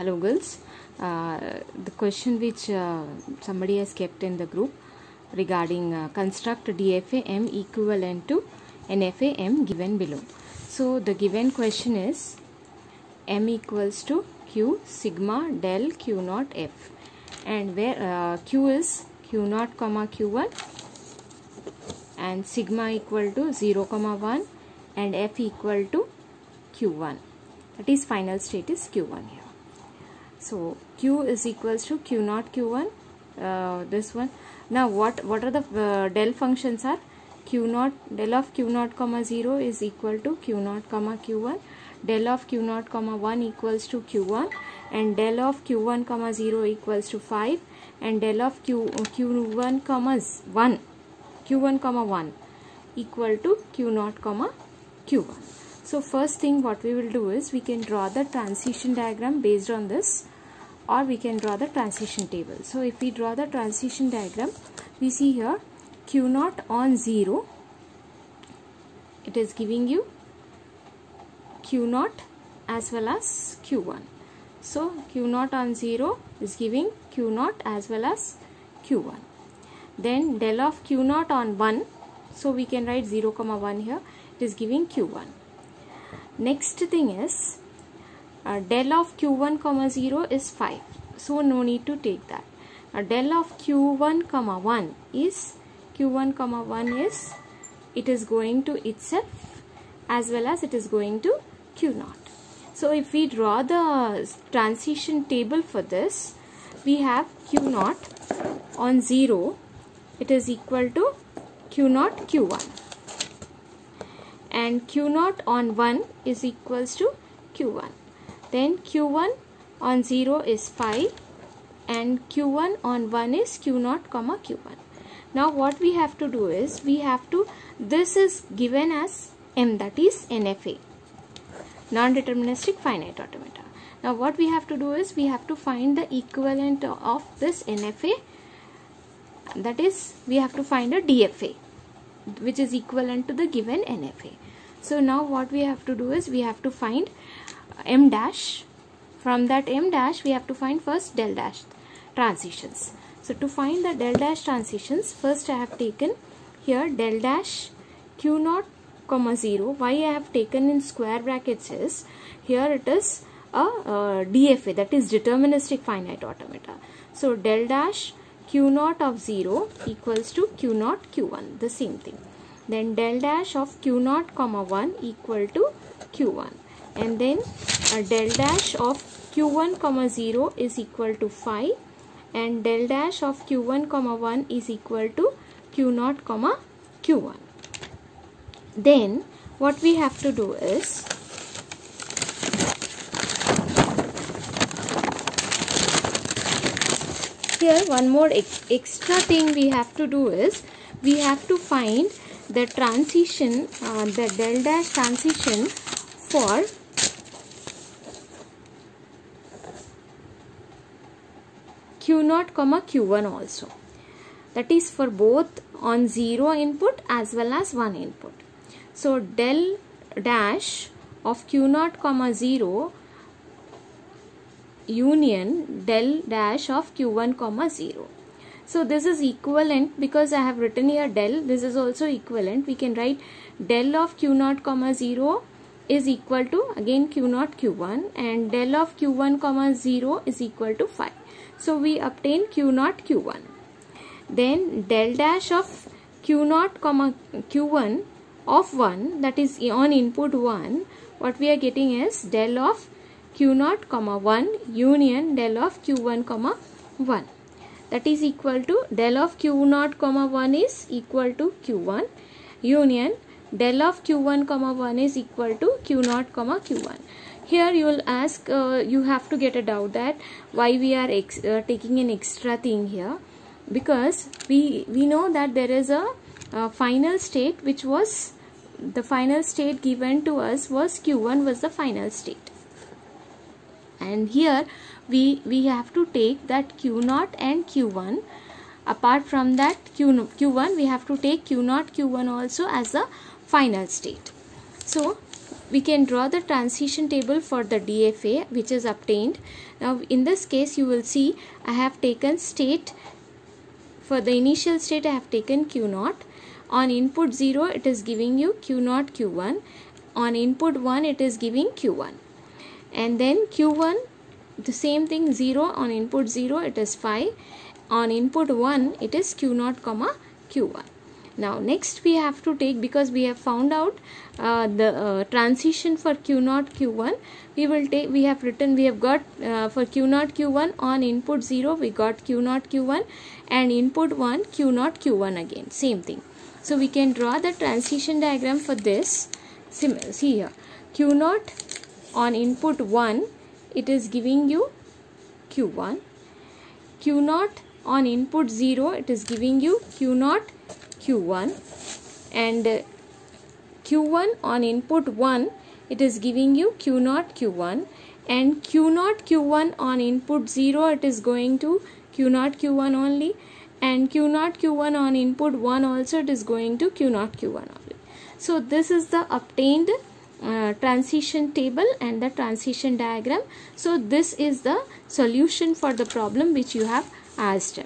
Hello girls, the question which somebody has kept in the group regarding construct DFA M equivalent to NFA M given below. So the given question is M equals to Q sigma del Q naught F, and where Q is Q naught comma Q1 and sigma equal to 0 comma 1 and F equal to Q1, that is final state is Q1 here. So Q is equals to Q naught Q1, this one. Now what are the del functions are? Q naught, del of Q naught comma 0 is equal to Q naught comma Q1, del of Q naught comma 1 equals to Q1, and del of Q1 comma 0 equals to 5, and del of Q1 comma 1, Q1 comma 1 equal to Q naught comma Q1. So first thing what we will do is we can draw the transition diagram based on this, or we can draw the transition table. So if we draw the transition diagram, we see here Q naught on 0, it is giving you Q naught as well as Q1. So Q naught on 0 is giving Q naught as well as Q1. Then del of Q naught on 1, so we can write 0 comma 1 here, it is giving Q1. Next thing is del of Q1 comma 0 is 5, so no need to take that. Del of Q1 comma 1 is it is going to itself as well as it is going to Q naught. So if we draw the transition table for this, we have Q naught on 0, it is equal to Q naught Q1, and Q naught on 1 is equals to Q1. Then Q1 on 0 is 5 and Q1 on 1 is Q naught comma Q1. Now what we have to do is this is given as M, that is NFA, non-deterministic finite automata. Now what we have to do is we have to find the equivalent of this NFA, that is we have to find a DFA which is equivalent to the given NFA. So now what we have to do is we have to find M dash. From that M dash we have to find first del dash transitions. So to find the del dash transitions, first I have taken here del dash Q naught comma 0. Why I have taken in square brackets is here it is a DFA, that is deterministic finite automata. So del dash Q naught of 0 equals to Q naught Q1, the same thing. Then del dash of Q naught comma 1 equal to Q1, and then del dash of Q1 comma 0 is equal to 5, and del dash of Q1 comma 1 is equal to Q naught comma Q1. Then what we have to do is here one more extra thing we have to do is we have to find the transition, the del dash transition for Q naught comma Q1 also, that is for both on 0 input as well as 1 input. So del dash of Q naught comma 0 union del dash of Q1 comma 0. So this is equivalent because I have written here del, this is also equivalent. We can write del of Q naught comma 0 is equal to again Q naught Q1, and del of Q1 comma 0 is equal to 5. So we obtain Q naught Q1. Then del dash of Q naught comma Q1 of 1, that is on input 1, what we are getting is del of Q naught comma 1 union del of Q1 comma 1, that is equal to del of Q naught comma 1 is equal to Q1 union del of Q1 comma 1 is equal to Q naught comma Q1. Here you will ask, you have to get a doubt that why we are taking an extra thing here, because we know that there is a final state which was the final state given to us was Q1 was the final state, and here we have to take that Q naught and Q1. Apart from that Q1 we have to take Q naught Q1 also as the final state. So we can draw the transition table for the DFA which is obtained. Now in this case you will see I have taken state, for the initial state I have taken Q0. On input 0 it is giving you Q0 Q1. On input 1 it is giving Q1. And then Q1, the same thing, 0. On input 0 it is 5. On input 1 it is Q0 comma Q1. Now next we have to take, because we have found out the transition for Q0 Q1, we have got for Q0 Q1 on input 0 we got Q0 Q1, and input 1 Q0 Q1 again, same thing. So we can draw the transition diagram for this. See here, Q0 on input 1 it is giving you Q1, Q0 on input 0 it is giving you Q0 Q1, and Q1 on input 1 it is giving you Q0 Q1, and Q0 Q1 on input 0 it is going to Q0 Q1 only, and Q0 Q1 on input 1 also it is going to Q0 Q1 only. So this is the obtained transition table and the transition diagram. So this is the solution for the problem which you have asked.